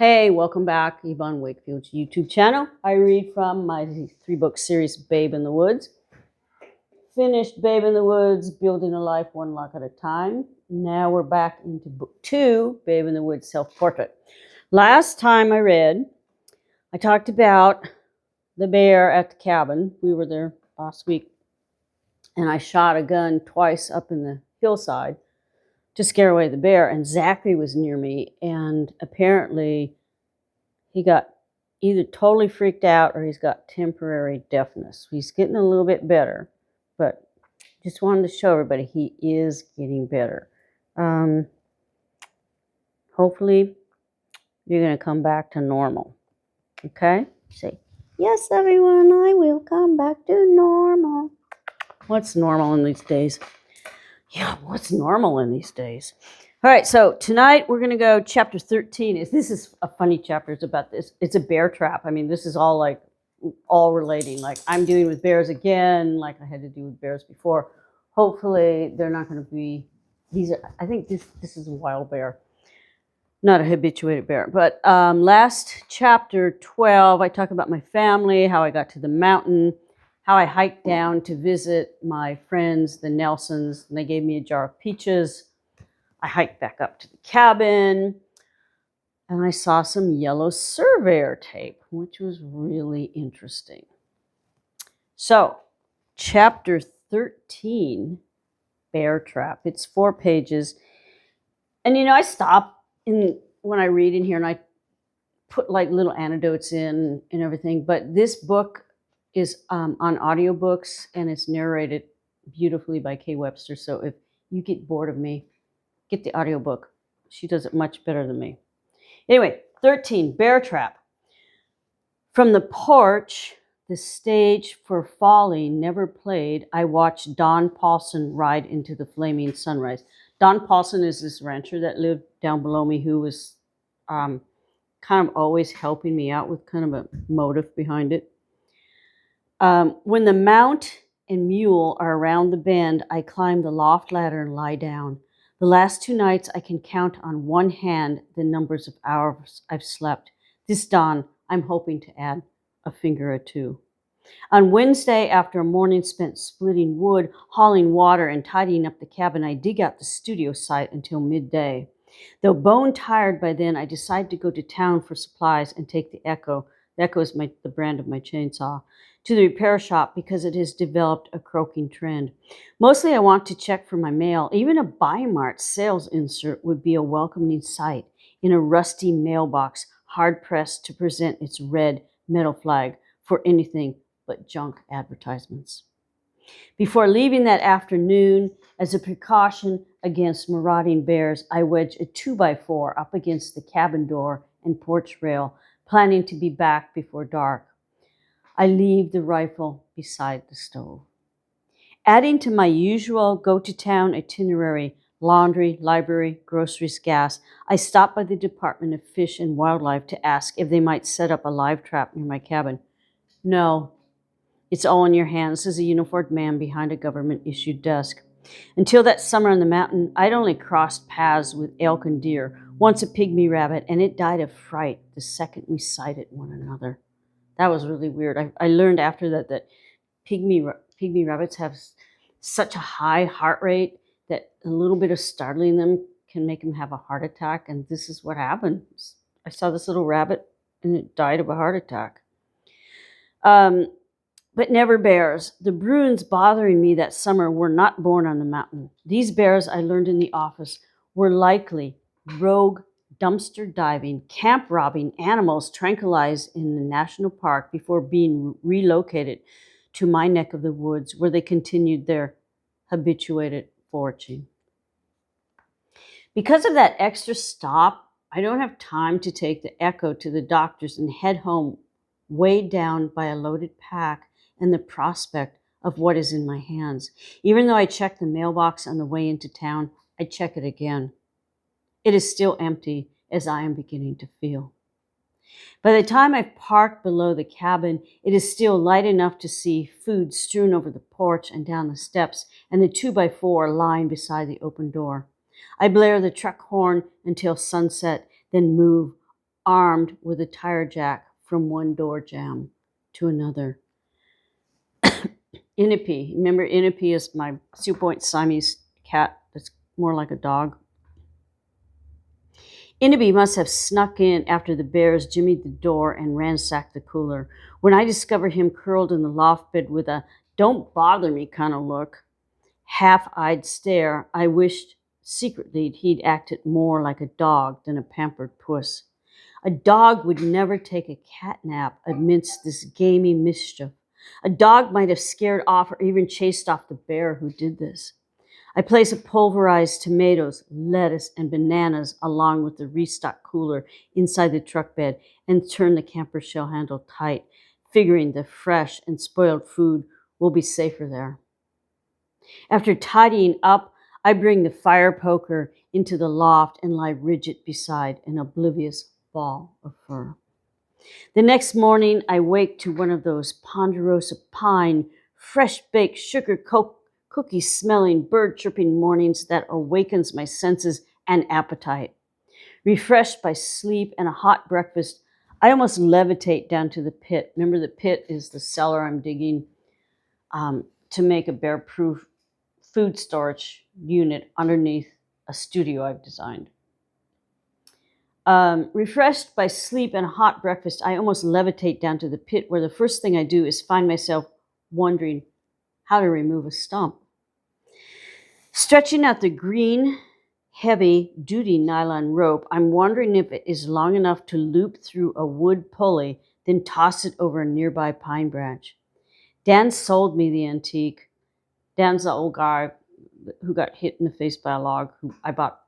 Hey, welcome back, Yvonne Wakefield's YouTube channel. I read from my 3-book series, Babe in the Woods. Finished Babe in the Woods, Building a Life One Lock at a Time. Now we're back into book 2, Babe in the Woods, Self-Portrait. Last time I read, I talked about the bear at the cabin. We were there last week, and I shot a gun twice up in the hillside to scare away the bear, and Zachary was near me, and apparently he got either totally freaked out or he's got temporary deafness. He's getting a little bit better, but just wanted to show everybody he is getting better. Hopefully you're going to come back to normal. Okay? Say, yes, everyone, I will come back to normal. What's normal in these days? Yeah, what's normal in these days? All right, so tonight we're going to go chapter 13. This is a funny chapter. It's about this. It's a bear trap. I mean, this is all relating. Like I'm doing with bears again, like I had to do with bears before. Hopefully they're not going to be, I think this is a wild bear, not a habituated bear. But last chapter 12, I talk about my family, how I got to the mountain, how I hiked down to visit my friends, the Nelsons, and they gave me a jar of peaches. I hiked back up to the cabin, and I saw some yellow surveyor tape, which was really interesting. So, chapter 13, Bear Trap. It's 4 pages. And, I stop when I read in here, and I put like little anecdotes in and everything. But this book is on audiobooks, and it's narrated beautifully by Webster. So if you get bored of me, get the audiobook. She does it much better than me. Anyway, 13, Bear Trap. From the porch, the stage for Folly never played, I watched Don Paulson ride into the flaming sunrise. Don Paulson is this rancher that lived down below me who was kind of always helping me out with kind of a motive behind it. When the mount and mule are around the bend, I climb the loft ladder and lie down. The last 2 nights, I can count on one hand the numbers of hours I've slept. This dawn, I'm hoping to add a finger or 2. On Wednesday, after a morning spent splitting wood, hauling water, and tidying up the cabin, I dig out the studio site until midday. Though bone-tired by then, I decide to go to town for supplies and take the Echo. The Echo is the brand of my chainsaw, to the repair shop because it has developed a croaking trend. Mostly I want to check for my mail. Even a Bi-Mart sales insert would be a welcoming sight in a rusty mailbox, hard-pressed to present its red metal flag for anything but junk advertisements. Before leaving that afternoon, as a precaution against marauding bears, I wedge a 2x4 up against the cabin door and porch rail, planning to be back before dark. I leave the rifle beside the stove. Adding to my usual go-to-town itinerary, laundry, library, groceries, gas, I stop by the Department of Fish and Wildlife to ask if they might set up a live trap near my cabin. No, it's all in your hands, says a uniformed man behind a government-issued desk. Until that summer on the mountain, I'd only crossed paths with elk and deer, once a pygmy rabbit, and it died of fright the second we sighted one another. That was really weird. I learned after that pygmy rabbits have such a high heart rate that a little bit of startling them can make them have a heart attack. And this is what happened. I saw this little rabbit and it died of a heart attack. But never bears. The Bruins bothering me that summer were not born on the mountain. These bears, I learned in the office, were likely rogue, dumpster diving, camp robbing animals tranquilized in the national park before being relocated to my neck of the woods where they continued their habituated foraging. Because of that extra stop, I don't have time to take the Echo to the doctor's and head home weighed down by a loaded pack and the prospect of what is in my hands. Even though I check the mailbox on the way into town, I check it again. It is still empty, as I am beginning to feel. By the time I park below the cabin, it is still light enough to see food strewn over the porch and down the steps, and the 2x4 lying beside the open door. I blare the truck horn until sunset, then move armed with a tire jack from one door jamb to another. Inippi. Remember, Inippi is my Sioux Point Siamese cat that's more like a dog. Inippi must have snuck in after the bears jimmied the door and ransacked the cooler. When I discover him curled in the loft bed with a "don't bother me" kind of look, half-eyed stare, I wished secretly he'd acted more like a dog than a pampered puss. A dog would never take a cat nap amidst this gamey mischief. A dog might have scared off or even chased off the bear who did this. I place a pulverized tomatoes, lettuce, and bananas along with the restocked cooler inside the truck bed and turn the camper shell handle tight, figuring the fresh and spoiled food will be safer there. After tidying up, I bring the fire poker into the loft and lie rigid beside an oblivious ball of fur. The next morning, I wake to one of those ponderosa pine, fresh-baked sugar cookie-smelling, bird-chirping mornings that awakens my senses and appetite. Refreshed by sleep and a hot breakfast, I almost levitate down to the pit. Remember, the pit is the cellar I'm digging to make a bear-proof food storage unit underneath a studio I've designed. Refreshed by sleep and a hot breakfast, I almost levitate down to the pit where the first thing I do is find myself wondering how to remove a stump. Stretching out the green, heavy-duty nylon rope, I'm wondering if it is long enough to loop through a wood pulley, then toss it over a nearby pine branch. Dan sold me the antique. Dan's the old guy who got hit in the face by a log, who I bought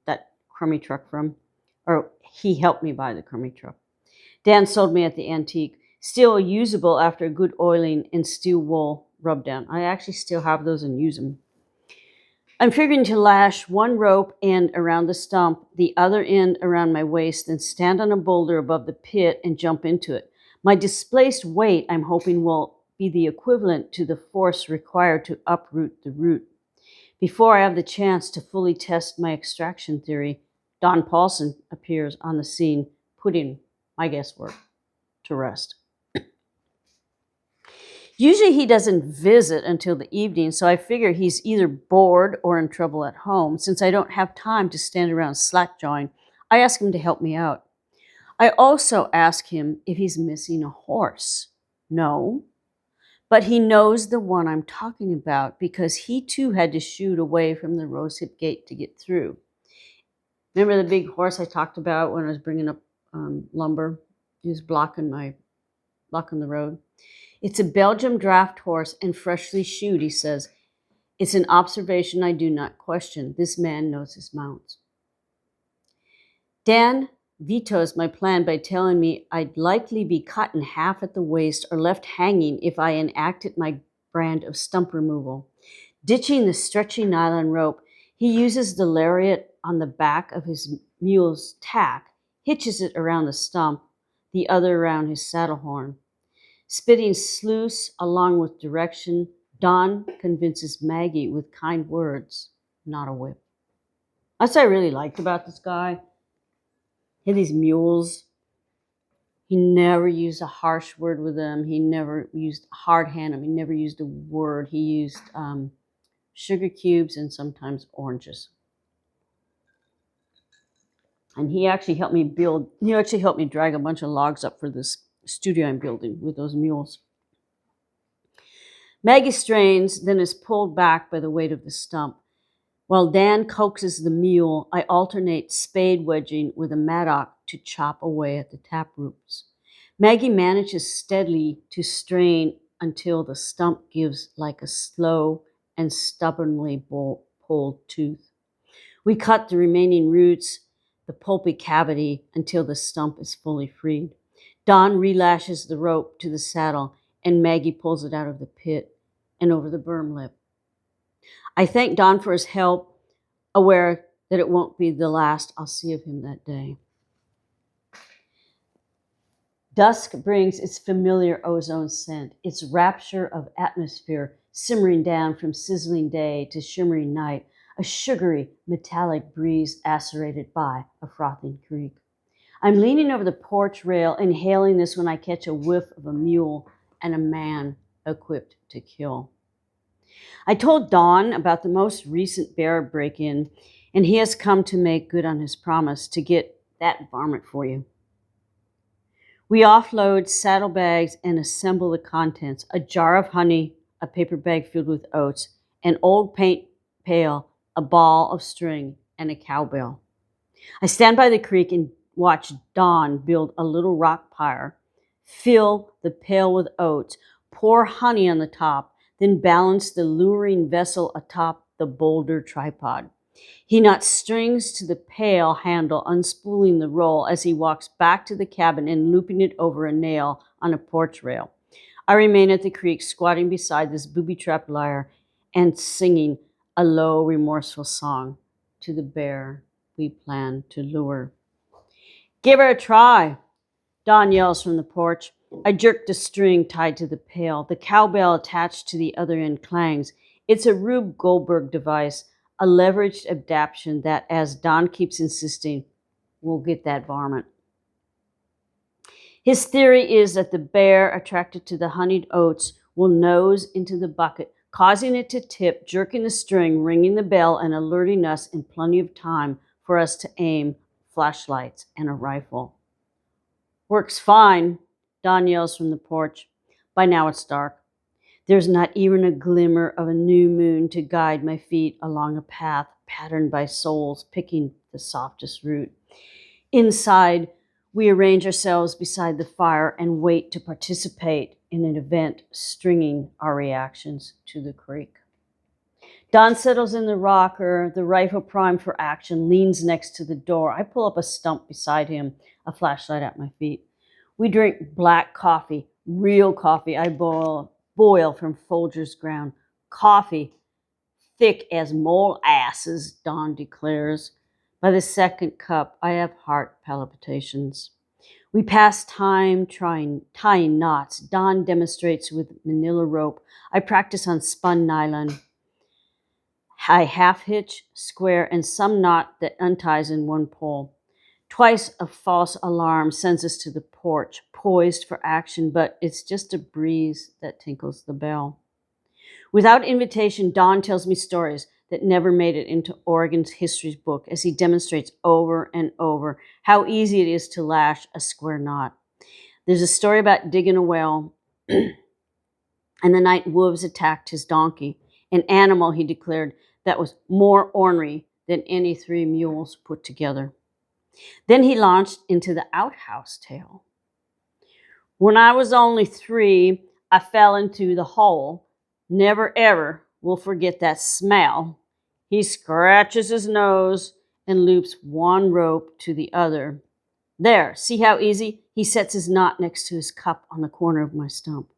that crummy truck from. Or he helped me buy the crummy truck. Dan sold me at the antique, still usable after a good oiling and steel wool rub down. I actually still have those and use them. I'm figuring to lash one rope end around the stump, the other end around my waist, then stand on a boulder above the pit and jump into it. My displaced weight, I'm hoping, will be the equivalent to the force required to uproot the root. Before I have the chance to fully test my extraction theory, Don Paulson appears on the scene, putting my guesswork to rest. Usually he doesn't visit until the evening, so I figure he's either bored or in trouble at home. Since I don't have time to stand around slack-jawing, I ask him to help me out. I also ask him if he's missing a horse. No, but he knows the one I'm talking about because he too had to shoot away from the rosehip gate to get through. Remember the big horse I talked about when I was bringing up lumber? He was blocking the road. It's a Belgian draft horse and freshly shoed, he says. It's an observation I do not question. This man knows his mounts. Dan vetoes my plan by telling me I'd likely be cut in half at the waist or left hanging if I enacted my brand of stump removal. Ditching the stretchy nylon rope, he uses the lariat on the back of his mule's tack, hitches it around the stump, the other around his saddle horn. Spitting sluice along with direction, Don convinces Maggie with kind words, not a whip. That's what I really liked about this guy. He had these mules. He never used a harsh word with them. He never used hard hand them. He never used a word. He used sugar cubes and sometimes oranges. And he actually helped me drag a bunch of logs up for this studio I'm building with those mules. Maggie strains, then is pulled back by the weight of the stump. While Dan coaxes the mule, I alternate spade wedging with a mattock to chop away at the tap roots. Maggie manages steadily to strain until the stump gives like a slow and stubbornly pulled tooth. We cut the remaining roots, the pulpy cavity, until the stump is fully freed. Don relashes the rope to the saddle, and Maggie pulls it out of the pit and over the berm lip. I thank Don for his help, aware that it won't be the last I'll see of him that day. Dusk brings its familiar ozone scent, its rapture of atmosphere simmering down from sizzling day to shimmering night, a sugary, metallic breeze acerated by a frothing creek. I'm leaning over the porch rail, inhaling this when I catch a whiff of a mule and a man equipped to kill. I told Don about the most recent bear break-in, and he has come to make good on his promise to get that varmint for you. We offload saddlebags and assemble the contents: a jar of honey, a paper bag filled with oats, an old paint pail, a ball of string, and a cowbell. I stand by the creek and watch Don build a little rock pyre, fill the pail with oats, pour honey on the top, then balance the luring vessel atop the boulder tripod. He knots strings to the pail handle, unspooling the roll as he walks back to the cabin and looping it over a nail on a porch rail. I remain at the creek, squatting beside this booby-trapped lyre and singing a low, remorseful song to the bear we plan to lure. "Give her a try," Don yells from the porch. I jerk the string tied to the pail. The cowbell attached to the other end clangs. It's a Rube Goldberg device, a leveraged adaptation that, as Don keeps insisting, will get that varmint. His theory is that the bear, attracted to the honeyed oats, will nose into the bucket, causing it to tip, jerking the string, ringing the bell, and alerting us in plenty of time for us to aim flashlights and a rifle. "Works fine," Don yells from the porch. By now it's dark. There's not even a glimmer of a new moon to guide my feet along a path patterned by souls picking the softest root. Inside, we arrange ourselves beside the fire and wait to participate in an event stringing our reactions to the creek. Don settles in the rocker, the rifle primed for action, leans next to the door. I pull up a stump beside him, a flashlight at my feet. We drink black coffee, real coffee I boil from Folger's ground. Coffee, thick as mole asses, Don declares. By the second cup, I have heart palpitations. We pass time tying knots. Don demonstrates with manila rope. I practice on spun nylon. I half hitch, square, and some knot that unties in one pull. Twice a false alarm sends us to the porch, poised for action, but it's just a breeze that tinkles the bell. Without invitation, Don tells me stories that never made it into Oregon's history book as he demonstrates over and over how easy it is to lash a square knot. There's a story about digging a well and the night wolves attacked his donkey, an animal, he declared, that was more ornery than any 3 mules put together. Then he launched into the outhouse tale. "When I was only 3, I fell into the hole. Never ever will forget that smell." He scratches his nose and loops one rope to the other. "There, see how easy?" He sets his knot next to his cup on the corner of my stump.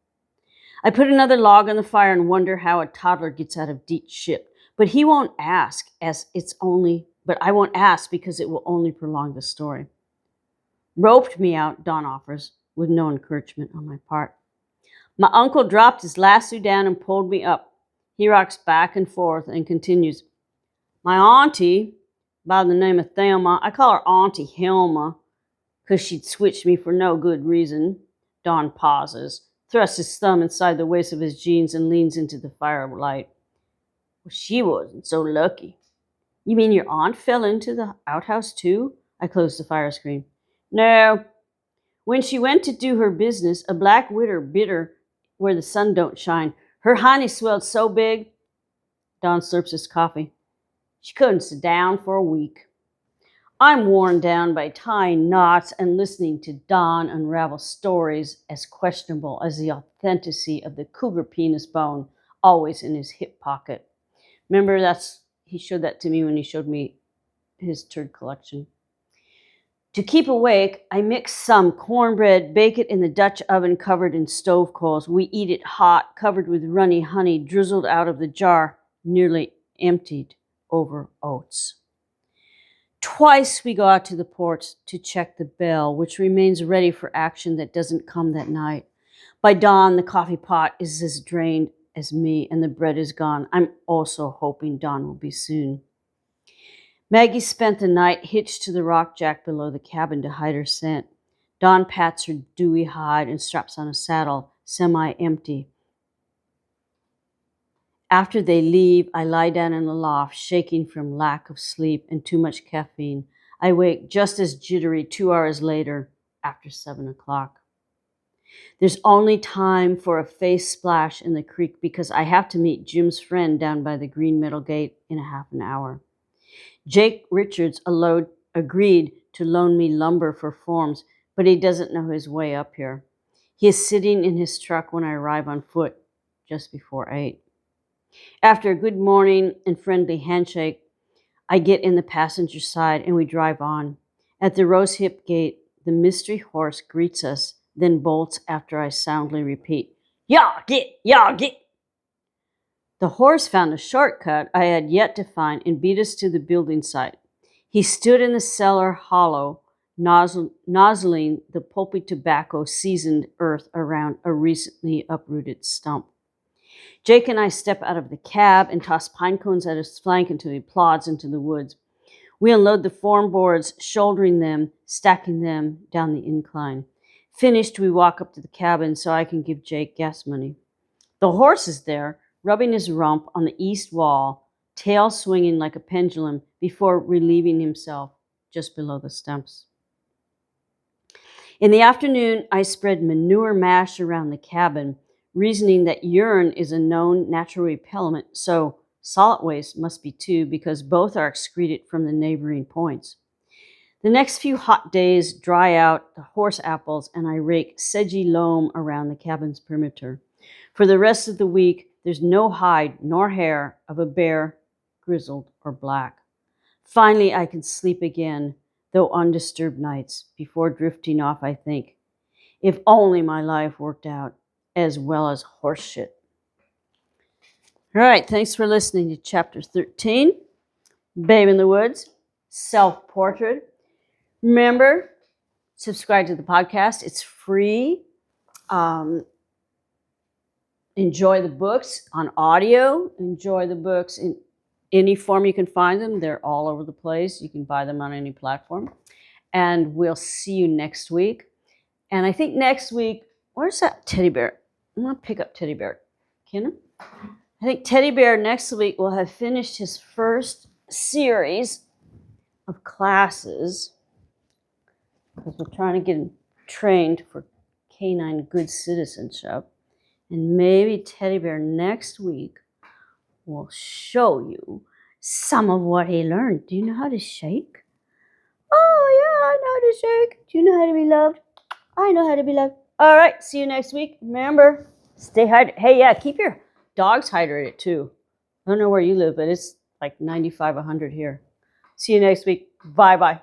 I put another log on the fire and wonder how a toddler gets out of deep shit. But he won't ask, but I won't ask because it will only prolong the story. "Roped me out," Don offers, with no encouragement on my part. "My uncle dropped his lasso down and pulled me up." He rocks back and forth and continues. "My auntie, by the name of Thelma, I call her Auntie Helma, 'cause she'd switch me for no good reason." Don pauses, thrusts his thumb inside the waist of his jeans, and leans into the firelight. "Well, she wasn't so lucky." "You mean your aunt fell into the outhouse too?" I closed the fire screen. "No. When she went to do her business, a black widder bit her where the sun don't shine. Her hiney swelled so big," Don slurps his coffee, "she couldn't sit down for a week." I'm worn down by tying knots and listening to Don unravel stories as questionable as the authenticity of the cougar penis bone always in his hip pocket. Remember, he showed that to me when he showed me his turd collection. To keep awake, I mix some cornbread, bake it in the Dutch oven covered in stove coals. We eat it hot, covered with runny honey drizzled out of the jar, nearly emptied over oats. Twice we go out to the porch to check the bell, which remains ready for action that doesn't come that night. By dawn, the coffee pot is as drained as me, and the bread is gone. I'm also hoping Don will be soon. Maggie spent the night hitched to the rock jack below the cabin to hide her scent. Don pats her dewy hide and straps on a saddle, semi-empty. After they leave, I lie down in the loft, shaking from lack of sleep and too much caffeine. I wake just as jittery 2 hours later, after 7 o'clock. There's only time for a face splash in the creek because I have to meet Jim's friend down by the green metal gate in a half an hour. Jake Richards agreed to loan me lumber for forms, but he doesn't know his way up here. He is sitting in his truck when I arrive on foot, just before 8. After a good morning and friendly handshake, I get in the passenger side and we drive on. At the rosehip gate, the mystery horse greets us, then bolts after I soundly repeat, "Yaw, get, yaw, get." The horse found a shortcut I had yet to find and beat us to the building site. He stood in the cellar hollow, nozzling the pulpy tobacco-seasoned earth around a recently uprooted stump. Jake and I step out of the cab and toss pine cones at his flank until he plods into the woods. We unload the form boards, shouldering them, stacking them down the incline. Finished, we walk up to the cabin so I can give Jake gas money. The horse is there, rubbing his rump on the east wall, tail swinging like a pendulum before relieving himself just below the stumps. In the afternoon, I spread manure mash around the cabin, reasoning that urine is a known natural repellent, so solid waste must be too, because both are excreted from the neighboring points. The next few hot days dry out the horse apples, and I rake sedgy loam around the cabin's perimeter. For the rest of the week, there's no hide nor hair of a bear, grizzled or black. Finally, I can sleep again, though undisturbed nights. Before drifting off, I think, if only my life worked out as well as horse shit. All right, thanks for listening to Chapter 13, Babe in the Woods, Self-Portrait. Remember, subscribe to the podcast. It's free. Enjoy the books on audio. Enjoy the books in any form you can find them. They're all over the place. You can buy them on any platform. And we'll see you next week. And I think next week, where's that teddy bear? I'm going to pick up Teddy Bear. Can I? I think Teddy Bear next week will have finished his first series of classes because we're trying to get him trained for canine good citizenship. And maybe Teddy Bear next week will show you some of what he learned. Do you know how to shake? Oh, yeah, I know how to shake. Do you know how to be loved? I know how to be loved. All right, see you next week. Remember, stay hydrated. Hey, yeah, keep your dogs hydrated too. I don't know where you live, but it's like 95, 100 here. See you next week. Bye-bye.